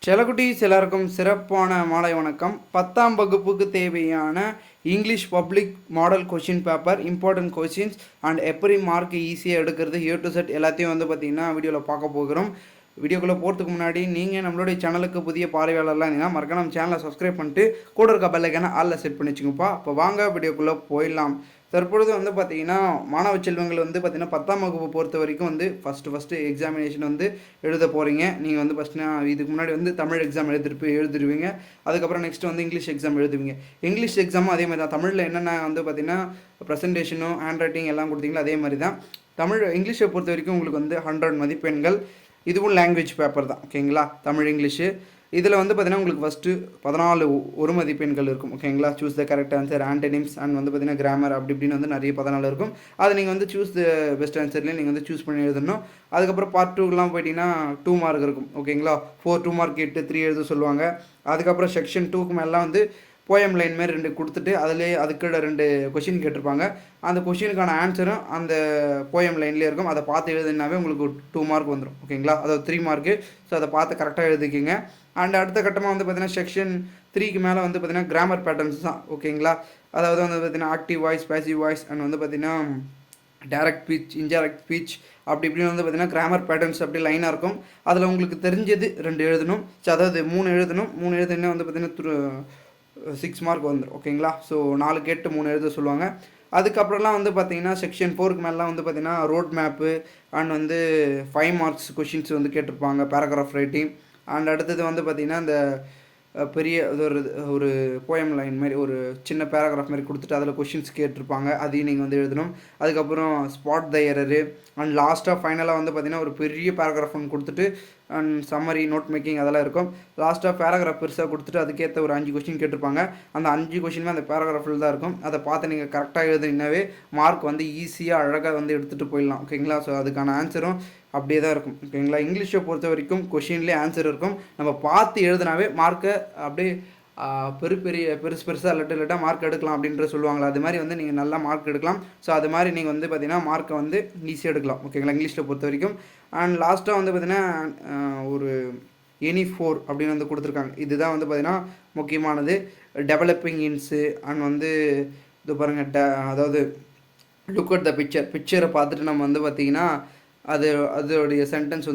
செல்லக்குட்டீஸ் எல்லாருக்கும் சிறப்பான மாலை வணக்கம். 10ஆம் வகுப்புக்கு தேவையான English public model question paper, important questions and எப்படி மார்க் ஈஸியாக எடுக்கிறது A to Z எல்லாத்தையும் பார்த்திங்கன்னா வீடியோவில் பார்க்க போகிறோம். வீடியோக்குள்ளே போகிறதுக்கு முன்னாடி நீங்கள் நம்மளுடைய சேனலுக்கு புதிய பார்வையாளர்லாம் இருந்தீங்கன்னா மறக்காம நம்ம சேனலை சப்ஸ்கிரைப் பண்ணிட்டு கூட இருக்க பெல்லைக்கான ஆளில் செட் பண்ணி வச்சுங்கப்பா. இப்போ வாங்க வீடியோக்குள்ளே போயிடலாம். தற்பொழுது பார்த்திங்கன்னா மாணவ செல்வங்கள் பார்த்திங்கன்னா 10ஆம் வகுப்பு பொறுத்த வரைக்கும் ஃபஸ்ட்டு எக்ஸாமினேஷன் எழுத போகிறீங்க. நீங்கள் ஃபஸ்ட்டு இதுக்கு முன்னாடி தமிழ் எக்ஸாம் எழுதிருவீங்க. அதுக்கப்புறம் நெக்ஸ்ட்டு இங்கிலீஷ் எக்ஸாம் எழுதுவீங்க. இங்கிலீஷ் எக்ஸாமும் அதே மாதிரி தான். தமிழில் என்னென்ன பார்த்திங்கன்னா ப்ரெசன்டேஷனும் ஹேண்ட் ரைட்டிங் எல்லாம் கொடுத்தீங்களோ அதே மாதிரி தான். இங்கிலீஷை பொறுத்த வரைக்கும் உங்களுக்கு 100 மதிப்பெண்கள். இதுவும் லாங்குவேஜ் பேப்பர் தான், ஓகேங்களா. தமிழ் இங்கிலீஷு இதில் பார்த்திங்கன்னா உங்களுக்கு ஃபஸ்ட்டு 14 ஒரு மதிப்பெண்கள் இருக்கும், ஓகேங்களா. Choose the correct answer, antonyms and பார்த்திங்கன்னா கிராமர் அப்படி இப்படின்னு நிறைய 14 இருக்கும். அது நீங்கள் சூஸ் த பெஸ்ட் ஆன்சர்லேயே நீங்கள் சூஸ் பண்ணி எழுதணும். அதுக்கப்புறம் பார்ட் 2லாம் போயிட்டீங்கன்னா 2 மார்க் இருக்கும், ஓகேங்களா. 2 மார்க் 8 3 எழுத சொல்லுவாங்க. அதுக்கப்புறம் செக்ஷன் 2க்கு மேலாம் போயம் லைன் மாரி 2 கொடுத்துட்டு அதுக்கு 2 கொஷின் கேட்டிருப்பாங்க. அந்த கொஷினுக்கான ஆன்சரும் அந்த போயம் லைன்லேயே இருக்கும். அதை பார்த்து எழுதுனாவே உங்களுக்கு 2 மார்க் வந்துடும், ஓகேங்களா. அதாவது 3 மார்க்கு. ஸோ அதை பார்த்து கரெக்டாக எழுதிக்கிங்க. அண்ட் அடுத்த கட்டமாக பார்த்திங்கன்னா செக்ஷன் 3க்கு மேலே பார்த்திங்கன்னா கிராமர் பேட்டர்ன்ஸ் தான், ஓகேங்களா. அதாவது பார்த்திங்கன்னா active voice, passive voice and பார்த்திங்கன்னா டைரக்ட் ஸ்பீச், இன்டைரக்ட் ஸ்பீச் அப்படி இப்படின்னு பார்த்திங்கன்னா கிராமர் பேட்டர்ன்ஸ் அப்படி லைனாக இருக்கும். அதில் உங்களுக்கு தெரிஞ்சது 2 எழுதணும். ஸோ அதாவது 3 எழுதணும். 3 எழுதுனா பார்த்திங்கன்னா 6 மார்க் வந்துடும், ஓகேங்களா. ஸோ 4 கேட்டு 3 எழுத சொல்லுவாங்க. அதுக்கப்புறம்லாம் பார்த்திங்கன்னா செக்ஷன் 4க்கு மேலாம் பார்த்திங்கன்னா road map and 5 marks questions கேட்டிருப்பாங்க, பேராகிராஃப் ரைட்டிங். அண்ட் அடுத்தது பார்த்திங்கன்னா இந்த பெரிய ஒரு போயம் லைன் மாதிரி ஒரு சின்ன பேராகிராஃப் மாதிரி கொடுத்துட்டு அதில் கொஷின்ஸ் கேட்டிருப்பாங்க. அதையும் நீங்கள் எழுதணும். அதுக்கப்புறம் ஸ்பாட் த எரரு அண்ட் லாஸ்ட்டாக ஃபைனலாக பார்த்திங்கன்னா ஒரு பெரிய பேராகிராஃப் ஒன்று கொடுத்துட்டு அண்ட் சம்மரி, நோட் மேக்கிங் அதெல்லாம் இருக்கும். லாஸ்ட்டாக பேராகிராஃப் பெருசாக கொடுத்துட்டு அதுக்கேற்ற ஒரு 5 கொஷின் கேட்டிருப்பாங்க. அந்த 5 கொஷினுமே அந்த பேராகிராஃபில் தான் இருக்கும். அதை பார்த்து நீங்கள் கரெக்டாக எழுதுனீங்கன்னாவே மார்க் ஈஸியாக அழகாக எடுத்துகிட்டு போயிடலாம், ஓகேங்களா. ஸோ அதுக்கான ஆன்சரும் அப்படியே தான் இருக்கும், ஓகேங்களா. இங்கிலீஷை பொறுத்த வரைக்கும் கொஷின்லேயே ஆன்சர் இருக்கும். நம்ம பார்த்து எழுதுனாவே மார்க்கை அப்படியே பெருசாக லெட்டாக மார்க் எடுக்கலாம் அப்படின்ற சொல்லுவாங்களா. அது மாதிரி நீங்கள் நல்லா மார்க் எடுக்கலாம். ஸோ அது மாதிரி நீங்கள் பார்த்திங்கன்னா மார்க்கை ஈஸியாக எடுக்கலாம், ஓகேங்களா, இங்கிலீஷில் பொறுத்த வரைக்கும். அண்ட் லாஸ்ட்டாக பார்த்திங்கன்னா ஒரு எனி 4 அப்படின்னு கொடுத்துருக்காங்க. இதுதான் பார்த்திங்கன்னா முக்கியமானது. டெவலப்பிங் இன்ஸு அண்ட் இது பாருங்கள், அதாவது லுக் அட் த பிக்சரை பார்த்துட்டு நம்ம பார்த்திங்கன்னா அதோடைய சென்டென்ஸ்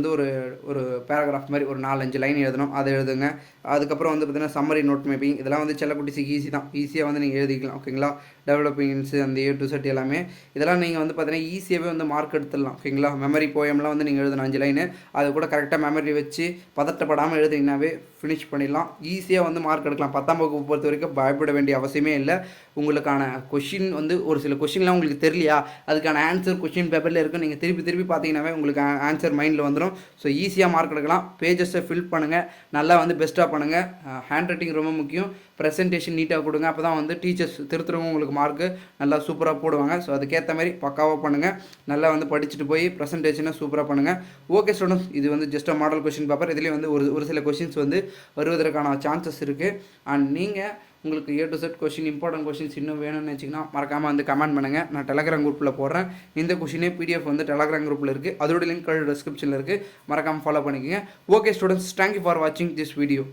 ஒரு பேராகிராஃப் மாதிரி ஒரு 4-5 லைன் எழுதணும். அதை எழுதுங்க. அதுக்கப்புறம் பார்த்திங்கன்னா சம்மரி, நோட் மேக்கிங் இதெல்லாம் செல்லக்குட்டிஸுக்கு ஈஸி தான். ஈஸியாக நீங்கள் எழுதிக்கலாம், ஓகேங்களா. டெவலப்பிங்ஸ் அந்த A to Z எல்லாமே இதெல்லாம் நீங்கள் பார்த்திங்கன்னா ஈஸியாகவே மார்க் எடுத்துடலாம், ஓகேங்களா. மெமரி போயம்லாம் நீங்கள் எழுதணும் 5 லைனு. அது கூட கரெக்டாக மெமரி வச்சு பதட்டப்படாமல் எழுதிங்கனாவே ஃபினிஷ் பண்ணிடலாம். ஈஸியாக மார்க் எடுக்கலாம். 10ஆம் வகுப்பு பொறுத்த வரைக்கும் பயப்பட வேண்டிய அவசியமே இல்லை. உங்களுக்கான கொஷின் ஒரு சில கொஷின்லாம் உங்களுக்கு தெரியலையா, அதுக்கான ஆன்சர் கொஷின் பேப்பரில் இருக்கும். நீங்கள் திருப்பி பார்த்தீங்கன்னாவே உங்களுக்கு ஆன்சர் மைண்டில் வந்துடும். ஸோ ஈஸியாக மார்க் எடுக்கலாம். பேஜஸை ஃபில் பண்ணுங்கள், நல்லா பெஸ்ட்டாக பண்ணுங்கள். ஹேண்ட் ரைட்டிங் ரொம்ப முக்கியம். ப்ரெசன்டேஷன் நீட்டாக கொடுங்க. அப்போ தான் டீச்சர்ஸ் திருத்துறவங்க உங்களுக்கு மார்க்கு நல்லா சூப்பராக போடுவாங்க. ஸோ அதுக்கேற்ற மாதிரி பக்காவாக பண்ணுங்கள். நல்லா படிச்சுட்டு போய் ப்ரெசன்டேஷனை சூப்பராக பண்ணுங்கள். ஓகே ஸ்டூடெண்ட்ஸ், இது ஜஸ்ட் மாடல் கொஷின் பேப்பர். இதுலேயே ஒரு சில கொஷின்ஸ் வருவதற்கான சான்சஸ் இருக்குது. அண்ட் நீங்கள் உங்களுக்கு A to Z question, important questions இன்னும் வேணும்னு வச்சிங்கன்னா மறக்காமல் கமெண்ட் பண்ணுங்கள். நான் டெலகிராம் குரூப்பில் போடுறேன். இந்த கொஷினே PDF டெலகிராம் குரூப்பில் இருக்குது. அதோட லிங்க் டிஸ்கிரிப்ஷனில் இருக்குது. மறக்காமல் ஃபாலோ பண்ணிக்கோங்க. ஓகே ஸ்டூடெண்ட்ஸ், தேங்க்யூ ஃபார் வாட்சிங் திஸ் வீடியோ.